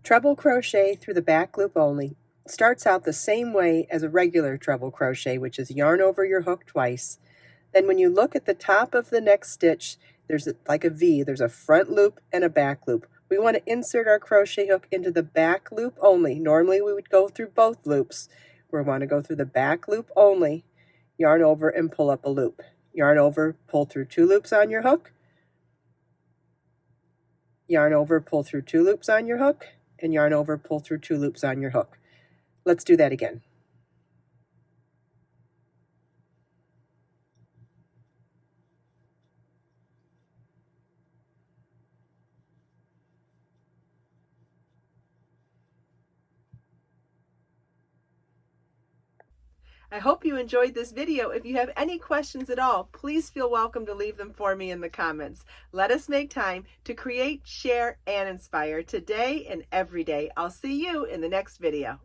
Treble crochet through the back loop only starts out the same way as a regular treble crochet, which is yarn over your hook twice. Then when you look at the top of the next stitch, there's like a V, there's a front loop and a back loop. We want to insert our crochet hook into the back loop only. Normally we would go through both loops. We want to go through the back loop only, yarn over and pull up a loop. Yarn over, pull through 2 loops on your hook, yarn over, pull through 2 loops on your hook, and yarn over, pull through 2 loops on your hook. Let's do that again. I hope you enjoyed this video. If you have any questions at all, please feel welcome to leave them for me in the comments. Let us make time to create, share, and inspire today and every day. I'll see you in the next video.